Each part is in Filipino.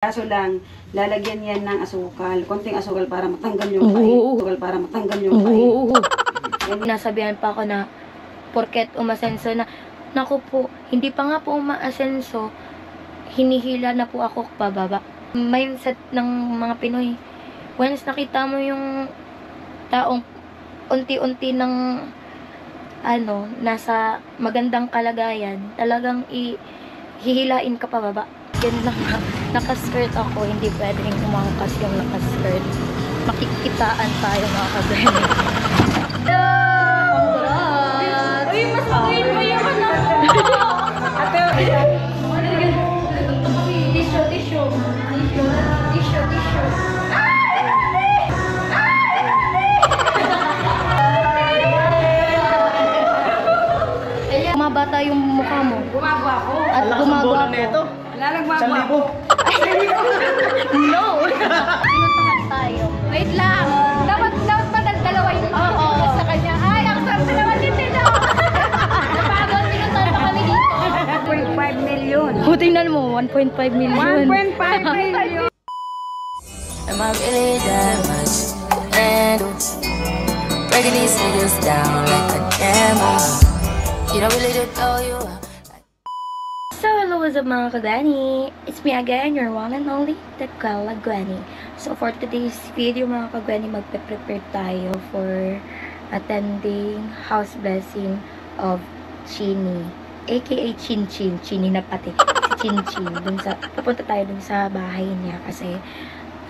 Kaso lang, lalagyan yan ng asukal. Konting asukal para matanggal yung pait. Asukal para matanggal yung pait. Nasabihan pa ako na, porket umasenso na, naku po, hindi pa nga po umaasenso, hinihila na po ako pababa. Mindset ng mga Pinoy. Once nakita mo yung taong unti-unti ng nasa magandang kalagayan, talagang hihilain ka pababa. Yan lang, nakaskirt ako, hindi pwedeng umangkas yung nakaskirt. Makikitaan tayo mga kagani. Congrats! Uy, mas magayin pa yung Tissue. Bumabata yung mukha mo. Gumagawa ako. At gumagawa ako. Lalagbago ako. No! Pinuntahan tayo. Wait lang! Dapat madagdalawa yung sa kanya. Ay, ang sarap na naman din dito! Napagod, pinuntahan pa kami dito. 1.5 million. Tingnan mo, 1.5 million. 1.5 million. Am I really that much to handle? Breaking these niggas down like a camera. You don't really know you. So, hello, what's up mga kagani? It's me again, your one and only, the Kala Granny. So, for today's video mga kagani, magpe-prepare tayo for attending house blessing of Chini. AKA Chin-Chin. Chini na pati. Si Chin-Chin. Pupunta tayo dun sa bahay niya kasi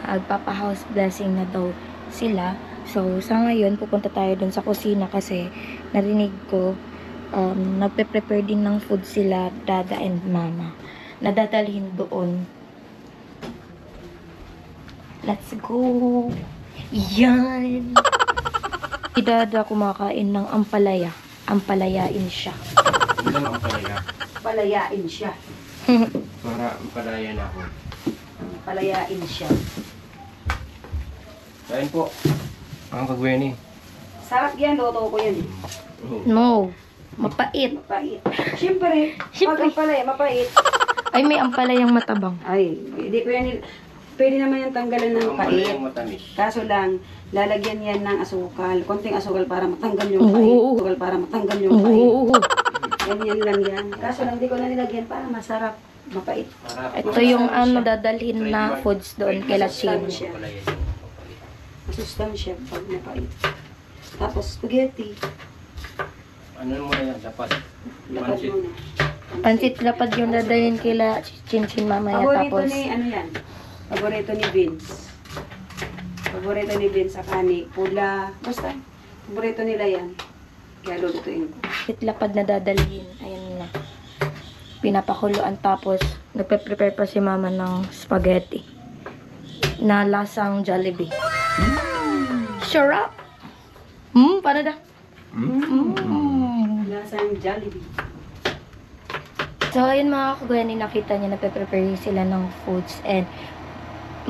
magpapa-house blessing na daw sila. So, sa ngayon, pupunta tayo dun sa kusina kasi narinig ko nagpe-prepare din ng food sila, Dada and Mama. Nadadalhin doon. Let's go! Yan! Si Dada kumakain ng ampalaya. Ampalayain siya. Ilang ampalaya? Palayain siya. Para ampalaya na ako. Palayain siya. Kain po. Ang kagweni. Sarap yan, luto ko yan. No! Mapait. Mapait. Siyempre, pag ampalaya, mapait. Ay, may ampalayang matabang. Ay, hindi ko yan. Pwede naman yan tanggalan ng pait. Ang matamis. Kaso lang, lalagyan yan ng asukal. Konting asukal para matanggal yung pait. Asukal para matanggal yung pait. Yan lang yan. Kaso lang, di ko na nilagyan para masarap. Mapait. Ito yung dadalhin na foods doon kay Lachin. Masustansya pag mapait. Tapos, spaghetti. Ano muna yan? Dapat. Lapad Pansit. muna. Pansit lapad yung dadalhin kay Chin-Chin mamaya. Paborito Tapos, ni, ano yan? Paborito ni Vince. Paborito ni Vince sa kani. Pula. Basta, paborito nila yan. Kaya lulutuin ko. pansit lapad na dadalhin. Ayan na. Pinapakuluan tapos, nagpe-prepare pa si mama ng spaghetti. Na lasang Jollibee. Sarap! Paano na? Lasang Jollibee. So, ayun mga kagani, nakita niya, nagpe-prepare sila ng foods. And,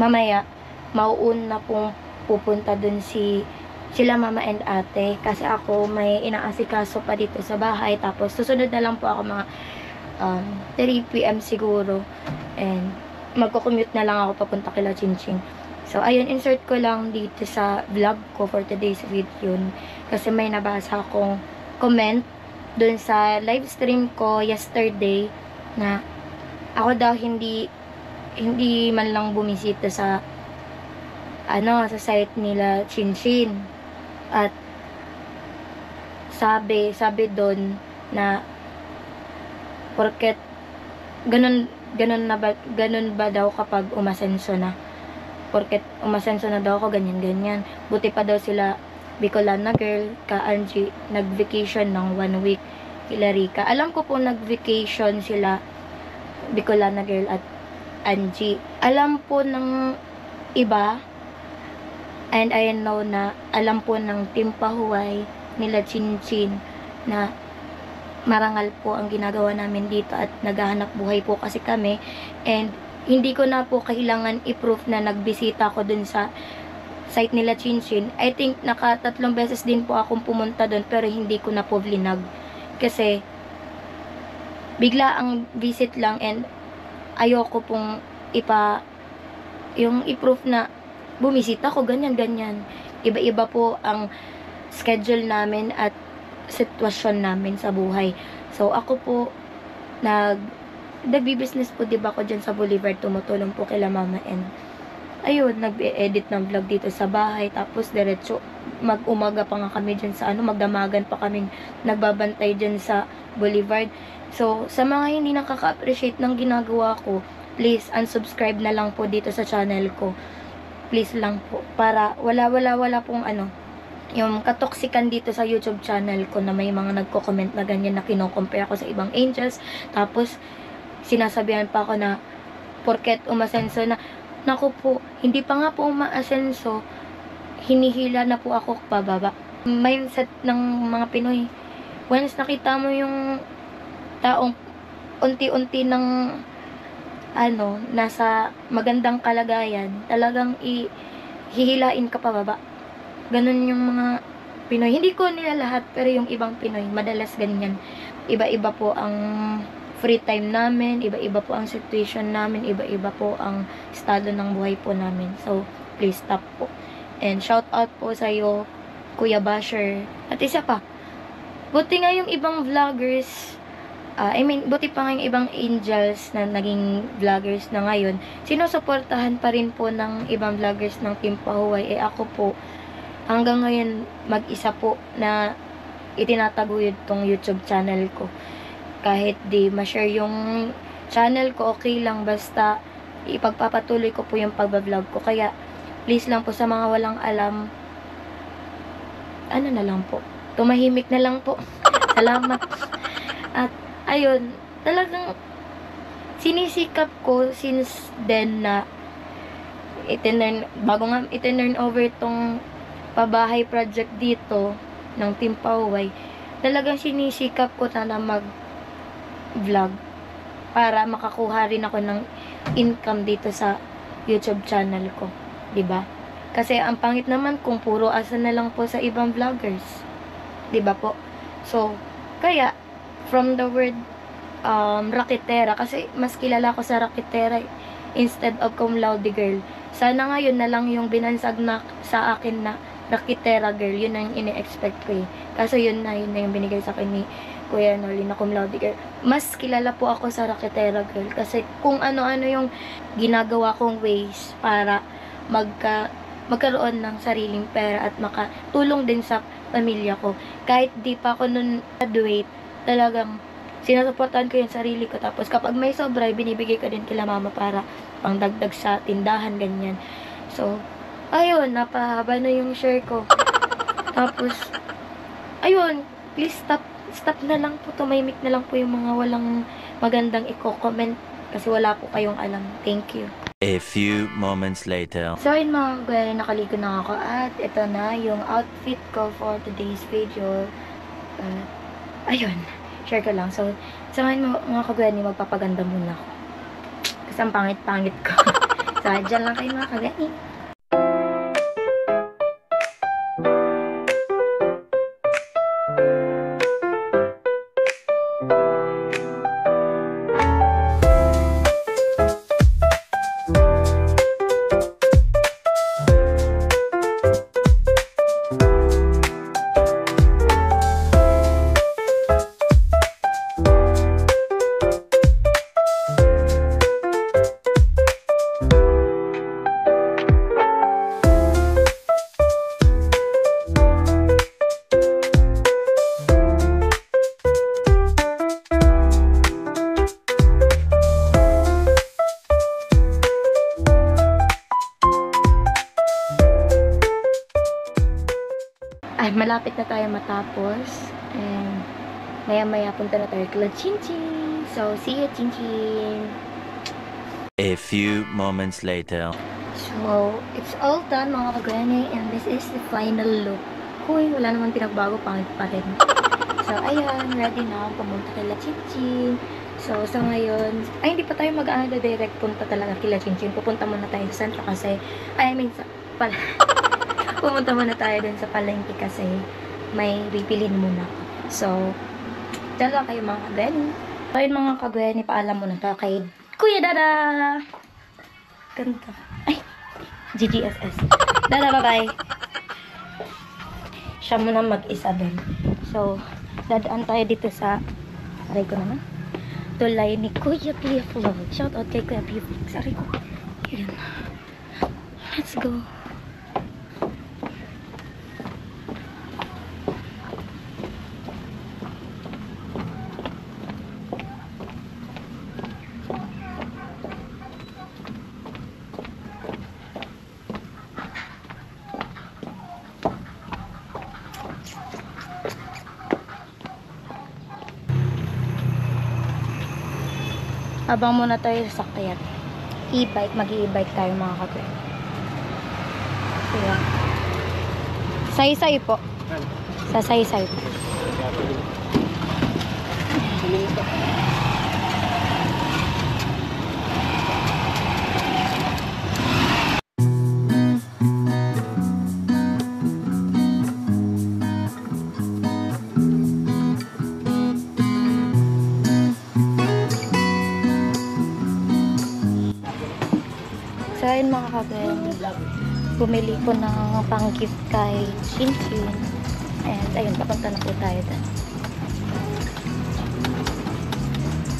mamaya, mauuna pong pupunta dun sila mama and ate. Kasi ako, may inaasikaso pa dito sa bahay. Tapos, susunod na lang po ako mga 3 PM siguro. And, magko-commute na lang ako papunta kila Chin-Chin. So, ayun, insert ko lang dito sa vlog ko for today's video. Kasi may nabasa akong comment dun sa live stream ko yesterday na ako daw hindi man lang bumisita sa sa site nila Chin-Chin. At sabi doon na porket ganun ba daw kapag umasenso na, porket umasenso na daw ako, ganyan. Buti pa daw sila Bicolana girl, ka Angie, nag-vacation ng 1 week kila Rika. Alam ko po nag-vacation sila Bicolana girl at Angie. Alam po ng iba, and I know na alam po ng Team Pahuway nila Chin-Chin na marangal po ang ginagawa namin dito at naghahanap buhay po kasi kami. And hindi ko na po kailangan i-proof na nagbisita ko dun sa site nila Chin-Chin. I think 3 beses din po akong pumunta doon pero hindi ko na po vlinag. Kasi bigla ang visit lang and ayoko pong yung i-proof na bumisita ko, ganyan. Iba-iba po ang schedule namin at sitwasyon namin sa buhay. So, ako po, nagbi-business po, diba ko dyan sa Boulevard, tumutulong po kila Mama and ayun, nag-edit ng vlog dito sa bahay, tapos diretso, mag-umaga pa nga kami dyan sa magdamagan pa kaming nagbabantay dyan sa Boulevard. So, sa mga hindi nakaka-appreciate ng ginagawa ko, please, unsubscribe na lang po dito sa channel ko. Please lang po, para wala pong yung katoksikan dito sa YouTube channel ko na may mga nagko-comment na ganyan na kino-compare ako sa ibang angels. Tapos, sinasabihan pa ako na porket umasenso na, naku po, hindi pa nga po umaasenso, hinihila na po ako pababa. Mindset ng mga Pinoy. Once nakita mo yung taong unti-unti ng nasa magandang kalagayan, talagang hihilain ka pababa. Ganun yung mga Pinoy. Hindi ko nila lahat, pero yung ibang Pinoy, madalas ganyan. Iba-iba po ang free time namin, iba-iba po ang situation namin, iba-iba po ang estado ng buhay po namin. So, please stop po. And shout out po sa iyo, Kuya Basher. At isa pa, buti nga yung ibang vloggers, buti pa nga yung ibang angels na naging vloggers na ngayon, sinusuportahan pa rin po ng ibang vloggers ng Team Pahuway. Ako po, hanggang ngayon, mag-isa po na itinataguyod tong YouTube channel ko. Kahit di ma-share yung channel ko, okay lang, basta ipagpapatuloy ko po yung pagbablog ko. Kaya, please lang po sa mga walang alam, na lang po, tumahimik na lang po. Salamat. At, ayun, talagang sinisikap ko since then na bago nga itinurn over tong pabahay project dito ng Team Pahuway, talagang sinisikap ko na mag-vlog para makakuha rin ako ng income dito sa YouTube channel ko, 'di ba? Kasi ang pangit naman kung puro asa na lang po sa ibang vloggers, 'di ba po? So, kaya from the word raketera, kasi mas kilala ko sa raketera instead of cum laude girl. Sana ngayon na lang yung binansag na sa akin na raketera girl, yun ang ini-expect ko eh. Kaso yun na yung binigay sa akin ni Kuya Noli na cum laude girl. Mas kilala po ako sa raketera girl kasi kung ano-ano yung ginagawa kong ways para magkaroon ng sariling pera at makatulong din sa pamilya ko. Kahit di pa ako nun graduate, talagang sinusuportahan ko yung sarili ko. Tapos kapag may sobra, binibigay ko din kila mama para pangdagdag sa tindahan, ganyan. So, ayun, napahaba na yung share ko. Tapos, ayun, please stop na lang po, tumahimik na lang po yung mga walang magandang i-comment kasi wala po kayong alam. Thank you. A few moments later. So, ayun mga kagwani, nakaligo na ako at ito na yung outfit ko for today's video. Ayun, share ko lang. So, sa ngayon mga kagwani, magpapaganda muna ako. Kasi ang pangit-pangit ko. So, dyan lang kayo mga kagwani. Ay, malapit na tayo matapos. And, maya-maya punta na tayo kila Chinchin. So, see you, Chinchin. A few moments later. So, it's all done mga kagwani. And this is the final look. Huy, wala naman pinagbago, pangit pa rin. So, ayan, ready na ako pumunta kila Chinchin. So, sa ngayon, ay, hindi pa tayo direct punta talaga kila Chinchin. Pupunta muna tayo sa sentro kasi, pumunta muna tayo dun sa palengke kasi may bibilin muna ako. So, dyan lang kayo mga kagwani. So, yun mga kagwani, paalam muna tayo kay Kuya Dada! Ganda. Ay! GGSS. Dala, bye-bye. Siya muna mag-isa doon. So, dadaan tayo dito sa, aray ko naman, tulay ni Kuya Pia Vlog. Shout out kay Kuya Pia Vlog. Aray ko. Ayan. Let's go. Abang muna tayo sa sakyan. E-bike, mag-e-bike tayo mga kapre. Ayan. Say-say po. Sa say-say po. So, ayun mga kabel, bumili ko ng pang-gift kay Chinchin. And ayun, papunta na po tayo doon.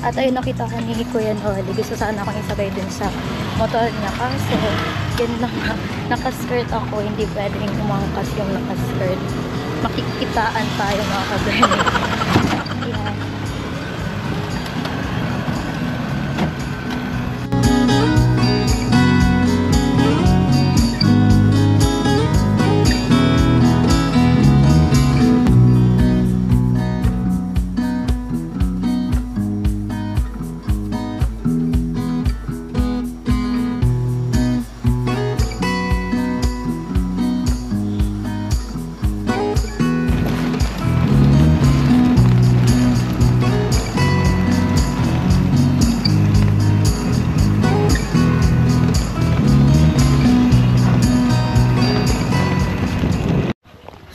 At ayun, nakita ko ni Kuya Noli. Gusto sana akong isabay dun sa motor niya. Kaso, yun lang, nakaskirt ako. Hindi pwedeng umangkas yung nakaskirt. Makikitaan tayo mga kabel. Ayan.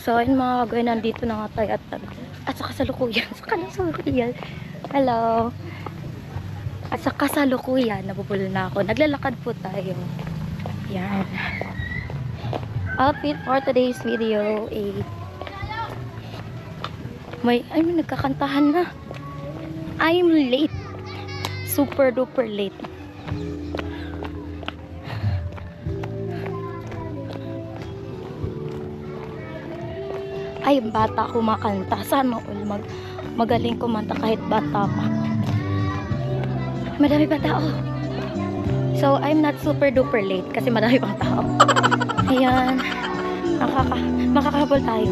So, ayun mga kagawin, nandito na nga tayo at sa kasalukuyan. Sa kasalukuyan. Hello. At sa kasalukuyan, nabubulol na ako. Naglalakad po tayo. Yan. Outfit for today's video may nagkakantahan na. I'm late. Super duper late. Ay, bata kumakanta. Sana all magaling kumanta kahit bata pa. Madami pa tao. So, I'm not super duper late kasi madami pang tao. Ayan. Makakahabol tayo.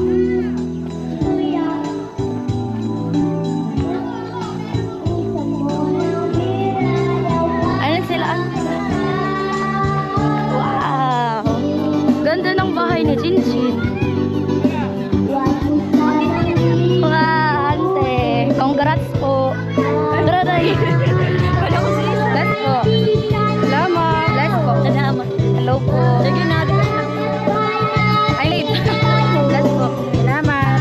Ano sila? Wow! Ganda ng bahay ni Chinchin. Congrats po. Let's po. Salamat. Let's po. Salamat. Hello po. Sige na. Ay, late. Let's po. Salamat.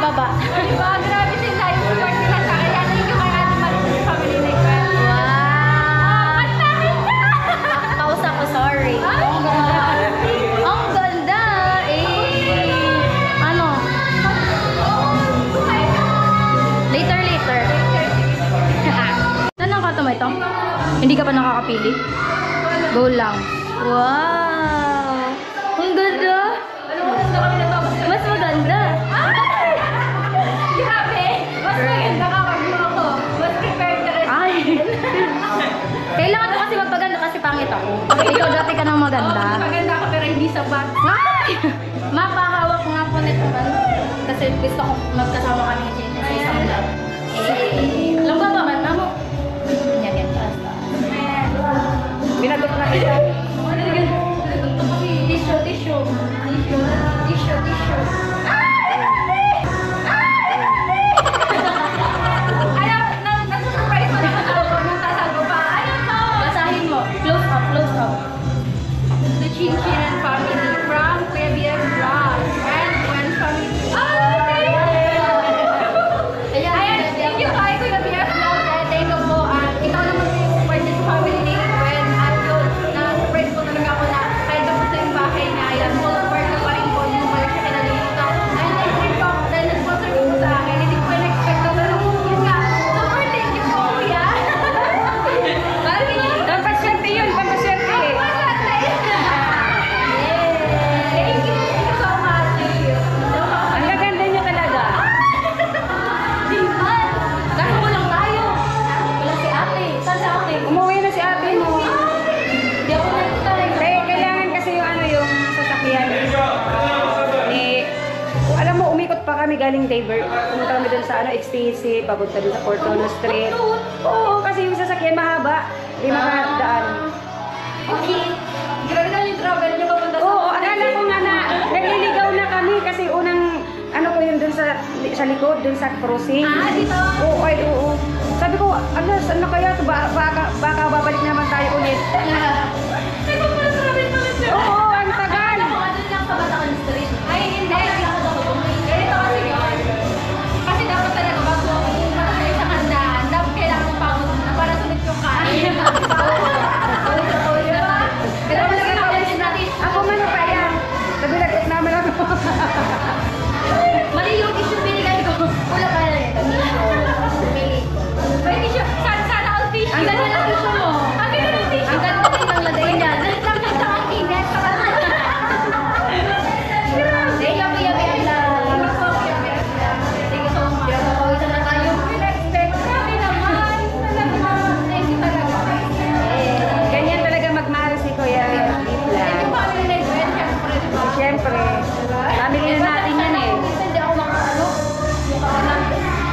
baba. Diba? Grabe sila yung support nila sa akin. Yan yung kay Ate Marites family na ikwento. Wow! Pausa ko, sorry. Ang ganda. Ang ganda! Ano? Later. Saan ang kato mo ito? Hindi ka pa nakakapili? Go lang. Wow! Ang ganda! Mas maganda. Grabe! Mas maganda ka pag mo ako. Mas prepared ka rin. Ay! Kailangan ko kasi magpaganda kasi pangit ako. Ikaw dati ka nang maganda. Maganda ako pero hindi sapat. Ay! Mapahawak nga po nito man. Kasi gusto ko magkasama kami ni Jenny sa isang vlog. Alam ba man, amo? Yan. Binagot na kita. Tissue. Ayaw, nasusurprise mo naman ako nung sasago pa. Ano to? Basahin mo. Close up. The Chinchinan family from Kuya BF Vlog and Gwen family. Ayan, thank you kay Kuya BF Vlog. Thank you po. Ikaw naman yung support niya sa family ni Gwen. At yun, na-surprise po talaga ako na kahit ako sa yung bahay niya. Ayan, full support ko pa rin po. Hindi ko pa rin siya kinalilito. And I think po, dahil nag-sponsor niyo po sa akin, hindi ko pa na-expect na pero yun nga, super thank you po, Kuya. Parang hindi. Pampasyente yun, pampasyente. Thank you so much. Ang gaganda niya talaga. Diman! Kaso walang tayo. Wala si ate. Saan si ate? Umuwi na si ate mo. Di ako nagtutay. Kailangan kasi yung sasakyan. Alam mo, umikot pa kami galing Daver. Pumunta kami dun sa XTC, papunta dun sa Portono Street. Oo, kasi yung sasakyan mahaba. Di makadaan. Okay. Grabe na yung travel niyo papunta sa... Oo, akala ko nga na nagliligaw na kami kasi unang ano ko yun dun sa likod, dun sa crossing. Dito. Oo. Sabi ko, ano kaya ito? Baka babalik naman tayo ulit. Ay, kung muna travel pala siya. Oo, ang tagal. Ako, ano lang sa Bataan Street. Ay, hindi. Ganito kasi yun. Kasi dapat talaga bago pumunta tayo sa handaan, dapat kailangan pagod na para sunod yung kain. Diba? Grabe lang yung kawalis natin. Ako man pa yan. Sabi lagot naman ako. Mali yung tissue binigay ko. Wala pa rin. May tissue. Sana all tissue. Ang ganda ng tissue mo. Ang ganda ng tissue. Ang ganda din ng lagay niyan. Ang ganda ng init. Thank you, Kuya Bella. Thank you so much. Pawisan na tayo. Respect. Grabe naman. Talaga. Thank you talaga. Ganyan talaga magmahal si Kuya Thank you, Bifla. family na yun. Siyempre, diba? Siyempre, family na natin yan eh. Minsan di ako makaano. Yung kawalan.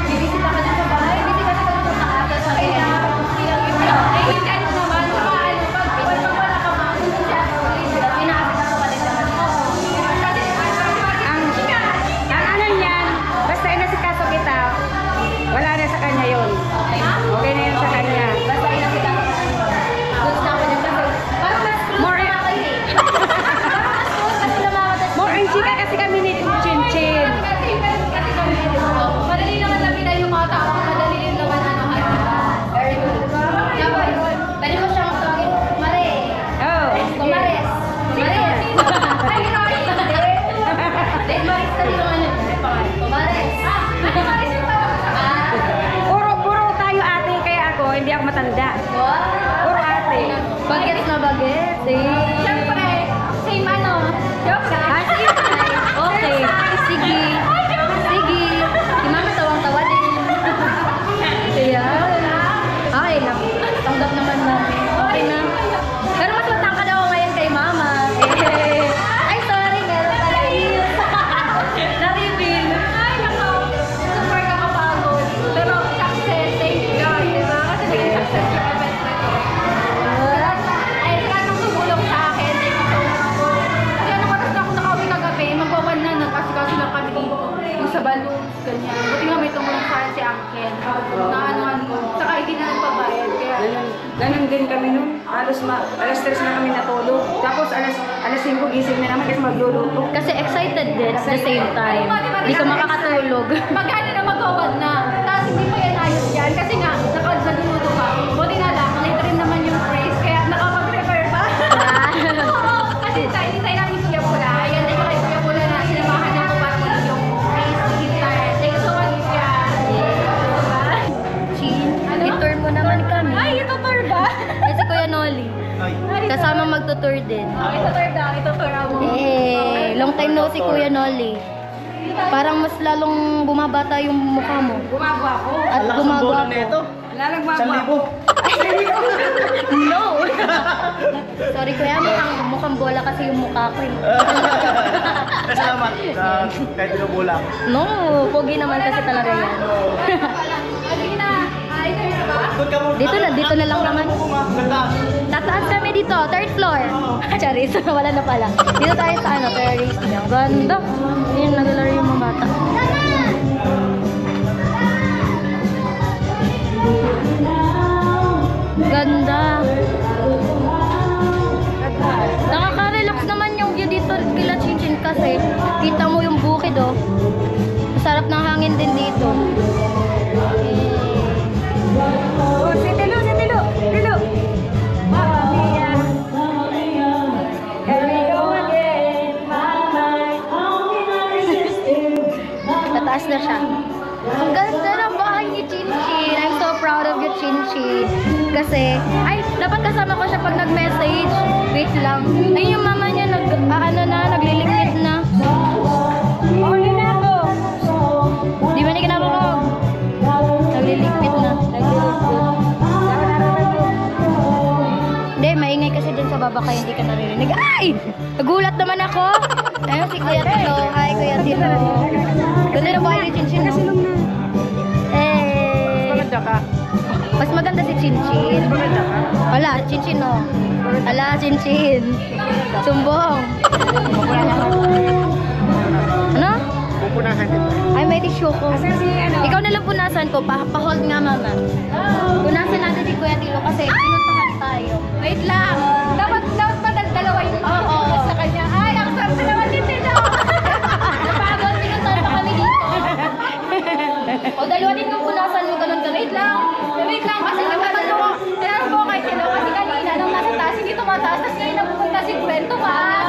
Bibisita ka din sa bahay. Bibisita ka din sa ata sa kanya. Eh, hindi ano naman. Paano? Pag wala ka ba? Pinakasita ko pa din naman. Ang ano niyan, basta inasikaso kita, wala na sa kanya yun. Okay na yun sa kanya. Basta inakita ko pa din. Goods na ako din kasi. Parang mas close More- na kayo eh. Parang mas close kasi lumakas. More ang chika kasi kami ni Chin-Chin. Madali naman lang kita yung mga tao. Madali rin naman ano. Very good. Dapat, pwede mo siyang tawagin, Mare. Oh. Kumares. Kumares. Ay, sorry. Hindi, Maris na rin naman yun. Kumares. Ano Maris yung tawag sa Puro tayo ate, kaya ako, hindi ako matanda. Wow. Puro ate. Bagets na bagets. Siyempre, same ano. Joke lang. Okay. Sige. Si Mama tawang-tawa din. Ayan. Okay lang. Tanggap naman namin. Okay na. Pero mas matangkad ako ngayon kay Mama. Ay, sorry. Meron pala yun. Na-reveal. Ay, nako. Super kakapagod. Pero success, thank you God, diba? Kasi naging success yung event na to. Ay, sila nang tumulong sa akin. Thank you so much po. Kasi ano oras na ako nakauwi kagabi, magpawan na, nagpasikaso lang kami dito. Yung sa balloons, ganyan. Buti nga may tumulong sa akin si Uncle. Na ano ko. Saka hindi na nagpabayad. Kaya, Ganun din kami nun. Alas 3 na kami natulog. Tapos alas 5 gising na naman kasi magluluto. Kasi excited din at the same time. Hindi ka makakatulog. Magkano na magkawad na, tapos hindi pa yan ayos yan, kasi nga, nagluluto ka. Buti na lang, late rin naman yung praise, kaya nakapag-prepare pa. Oo, kasi tayo namin Kuya Pula. Ayan, tayo kay Kuya Pula na sinamahan niya ko para muli yung praise guitar. Thank you so much, Kuya. Chin, Ano? i-tour mo naman kami. Ay, ito tour ba? Kasi Kuya Nolly. Kasama magtutour din. Ito tour daw, ito tour ako. Long time no si Kuya Nolly. Parang mas lalong bumabata yung mukha mo. Gumagawa ko. At gumagawa ko. Lalagmagawa ko. No! Sorry Kuya, mukhang bola kasi yung mukha ko eh. Salamat. Kahit binubulang. No, pogi naman kasi talaga yan. Sige na, ito yun ba? Dito na lang naman. Ganda. Tataas kami dito, third floor. Charis, wala na pala. Dito tayo sa terrace niya. Ganda. Yun, naglalaro yung mga bata. Ganda. Nakaka-relax naman yung view dito kila Chinchin kasi kita mo yung bukid oh. Masarap ng hangin din dito. Oh, si Tilo. Tilo. Tataas na siya. Ang ganda ng bahay ni Chinchin. I'm so proud of you, Chinchin. Kasi, dapat kasama ko siya pag nag-message. Wait lang. Ay, yung mama niya nagliligpit na. Oh, yun na ako. Di ba niya kinarurog? Nagliligpit na. Hindi, maingay kasi dyan sa baba kaya hindi ka naririnig. Ay! Nagulat naman ako. Ayun si Kuya Tilo. Hi, Kuya Tilo. Ganda na bahay ni Chinchin. Maganda ka. Mas maganda si Chinchin. Maganda ka. Wala, Chinchin no. Wala, Chinchin. Sumbong. Ano? Pupunahan kita. Ay, may tissue ko. Ikaw na lang punasan ko. Pa-hold nga, mama. Punasan natin si Kuya Tilo kasi pinuntahan tayo. Wait lang. Dapat ba dalawa yung sa kanya? Ay, ang sarap na naman din Tilo. Napagod, pinuntahan pa kami dito. O, dalawa din yung punasan mo, ganun. Wait lang. Wait lang, kasi nagtatanong ko. Tinanong ko kay Tilo kasi kanina nung nasa taas, hindi tumataas, tapos ngayon napupunta si Gwen, tumaas.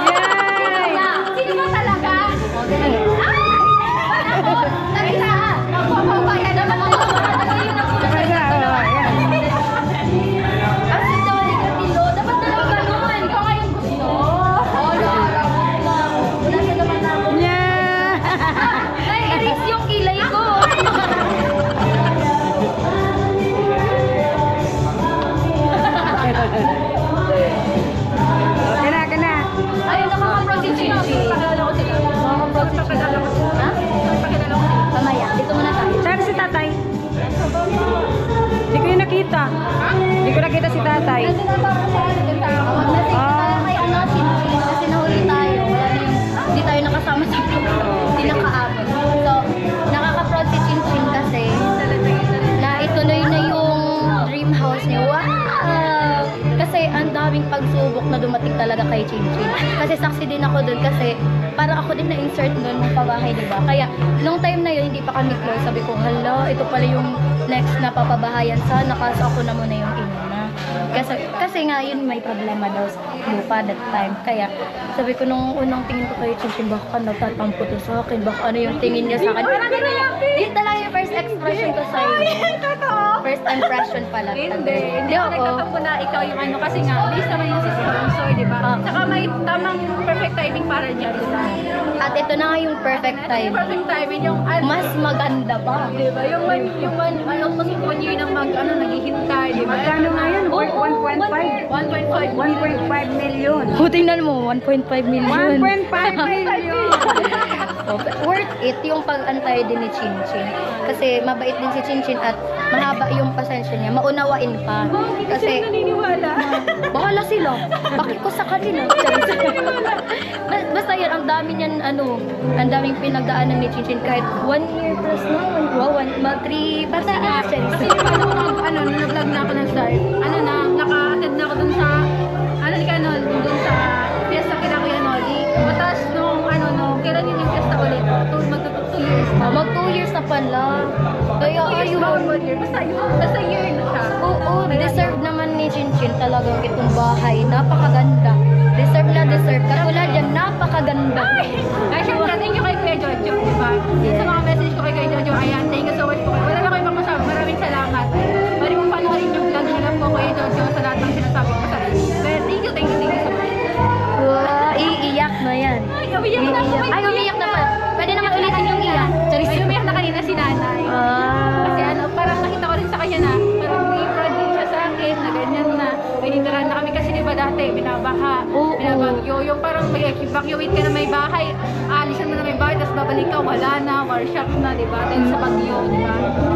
Sino ba talaga? Mamaya, dito muna tayo. Saan si tatay? Hindi ko yung nakita. Hindi ko nakita si tatay. Mag-message tayo kay Chinchin kasi nahuli tayo. Wala na yung, hindi tayo nakasama sa group. Hindi nakaabot. So, nakaka-proud si Chinchin kasi na ituloy na yung dream house niya. Wow! Kasi ang daming pagsubok na dumating talaga kay Chinchin. Kasi saksi din ako dun kasi parang ako din na-insert dun ng pabahay, diba? Kaya, nung time na yun, hindi pa kami close. Sabi ko, hala, ito pala yung next na papabahayan sana. Kaso ako na muna yung inuna. Kasi nga, yun may problema daw sa lupa that time. Kaya, sabi ko, nung unang tingin ko kay Chinchin, baka nagtatampo to sa akin. Baka ano yung tingin niya sa akin. Yun talaga yung first expression ko sa'yo. First impression pala. Hindi ako nagtatampo na ikaw yung ano kasi nga, based naman yung si sponsor, di ba? Saka may tamang perfect timing para dyan, di ba? At ito na nga yung perfect time. Perfect timing yung ano, Mas maganda pa. di ba? Yung almost 1 year nang naghihintay, di ba? Magkano nga yun? 1.5? 1.5 1.5 million. O, tingnan mo, 1.5 million. 1.5 million. Worth it yung pag-antay din ni Chinchin. Kasi mabait din si Chinchin at mahaba yung pasensya niya. Maunawain pa. Kasi, naniniwala. bahala sila. Bakit ko sa kanila? Basta yun, ang dami niyan, ang daming pinagdaanan ni Chinchin. Kahit 1 year plus na, wow, mag 3 pataas. Kasi nung nag-vlog na ako ng start, years na. Mag 2 years na pala. Kaya 2 years ayun. na, 1 year. Basta yun, basta year na siya. Oo, deserve naman ni Chinchin talagang itong bahay. Napakaganda. Deserve na deserve. Katulad yan, napakaganda. Ay, syempre, thank you kay Kuya Jojo, di ba? Sa mga message ko kay Kuya Jojo, ayan, thank you so much po. Wala na ko ibang masabi. Maraming salamat. Pwede mong panoorin yung vlog nila po, Kuya Jojo, sa lahat ng sinasabi ko sa akin. But thank you so much. Wow, iiyak na yan. Ay, umiyak na ako. Ay, umiyak na pala. Pwede naman ulitin yung iyak. Charis. Ay, umiyak na kanina si nanay. Kasi ano, parang nakita ko rin sa kanya na, parang may proud din siya sa akin, na ganyan na. May nitiran na kami kasi di ba dati, binabaha, Oo. binabagyo. Yung parang may evacuate ka na may bahay, aalisan mo na may bahay, tapos babalik ka, wala na, warshock na, di ba? Dahil sa bagyo, di ba?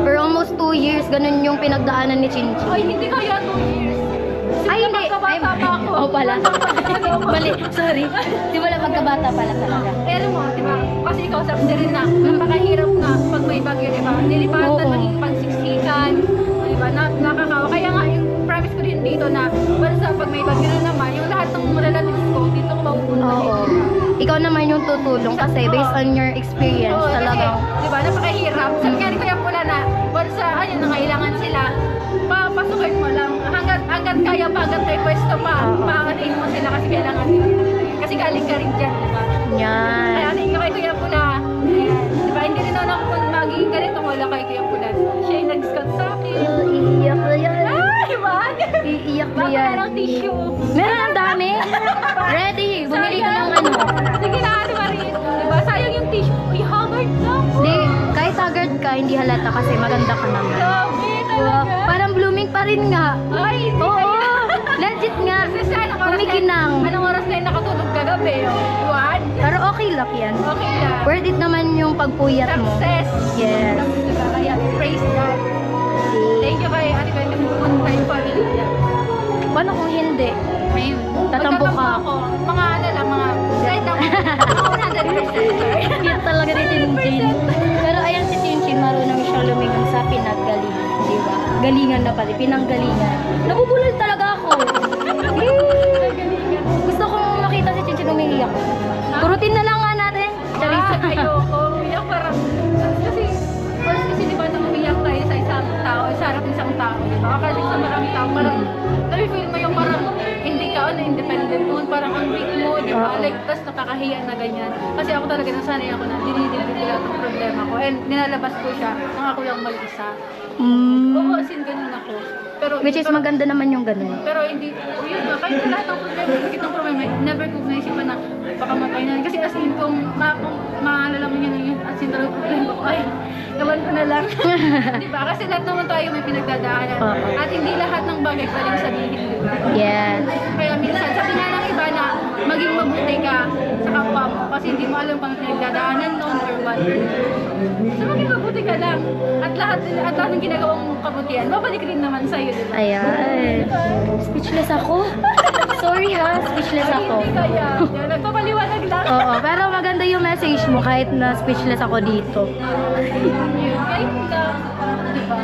For almost 2 years, ganun yung pinagdaanan ni Chinchin. Ay, hindi kaya 2 years. Ay, hindi. Magkabata pa ako. Oo pala. Mali, sorry. Di wala magkabata pala talaga. Pero mo, di ba? Kasi ikaw sabi na rin na, napakahirap na pag may bagyo, di ba? Nilipatan, Oo. maging pagsiksikan, di ba? Nakakawa. Kaya nga, yung promise ko rin dito na, basta pag may bagyo na naman, yung lahat ng relatives ko, dito ko mapupunta. Oo. Ikaw naman yung tutulong kasi based on your experience Oo, talagang. Kasi, di ba, napakahirap. Sabi nga rin Kuya Pula na, basta, ayun, nangailangan sila, papasukin mo lang. Hanggat kaya pa, hanggat may pwesto pa, paanayin mo sila kasi kailangan nila. Kasi galing ka rin dyan, di ba? Yan. Kaya thank you kay Kuya Pula. Ayan. Di ba, hindi rin ako magiging ganito kung wala kay Kuya Pula. Siya yung nag-discount sa akin. Iiyak na yan. Ay, wag! Iiyak na Baka yan. ng tissue. Meron ang dami. Ready. Bumili ka ng ano. Sige na, Ate Maris. Di ba, sayang yung tissue. Uy, haggard na ako. Di, kahit haggard ka, hindi halata kasi maganda ka naman. Grabe Wow, talaga. parang blooming pa rin nga. Ay, hindi Oo, kaya. legit nga. Kasi sa anong oras Kumikinang. Anong oras na yung nakatulog kagabi? What? Pero okay lang yan. Okay lang. Worth it naman yung pagpuyat mo. Success. Yes. Diba? Kaya praise God. Thank you kay Ate Kwento po tayo pamilya. Paano kung hindi? Ayun. Tatampo ka. Ako. Mga ano lang, mga kahit ako. Mga 100%. Sorry. Cute talaga ni Chinchin. Pero ayan si Chinchin, marunong siya lumingon sa pinaggalingan. Diba? Galingan na pala, pinanggalingan. Nabubulol talaga ako. Gusto kong makita si Chinchin umiiyak. Kurutin na lang nga natin. Charis. Ayoko. Umiyak parang, kasi di ba nung umiyak tayo sa isang tao, sa harap ng isang tao, di ba? Kasi sa maraming tao, parang, nabi-feel mo yung parang, hindi ka, independent mo, parang ang weak mo, di ba? Like, tapos nakakahiya na ganyan. Kasi ako talaga, nasanay ako na, dinidibig ko lahat ng problema ko. And nilalabas ko siya, nang ako lang mag-isa. Oo, as in, ganun ako. Pero, Which is maganda naman yung ganun. pero hindi, yun nga, kahit na lahat ng problema, sakit ng problema, never ko naisipan na baka matay na. Kasi as in, kung maalala mo yun, yun, as in talagang problema ko, ay, gawan ko na lang. Diba? Kasi lahat naman tayo may pinagdadaanan. At hindi lahat ng bagay pwedeng sabihin, diba? Yes. Kaya minsan, sabi nga ng iba na maging mabuti ka sa kapwa mo kasi hindi mo alam pang pinagdadaanan noon or what. So maging mabuti ka lang. At lahat ng ginagawang kabutihan, babalik rin naman sa'yo, diba? Ayan. Speechless ako. Sorry ha, speechless Ay, ako. hindi kaya. Nagpapaliwanag lang. Oo, pero maganda yung message mo kahit na speechless ako dito. Yun, kahit lang. Diba?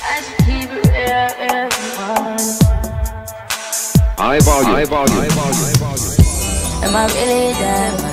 I should keep it real, everyone. High volume. Am I really that much?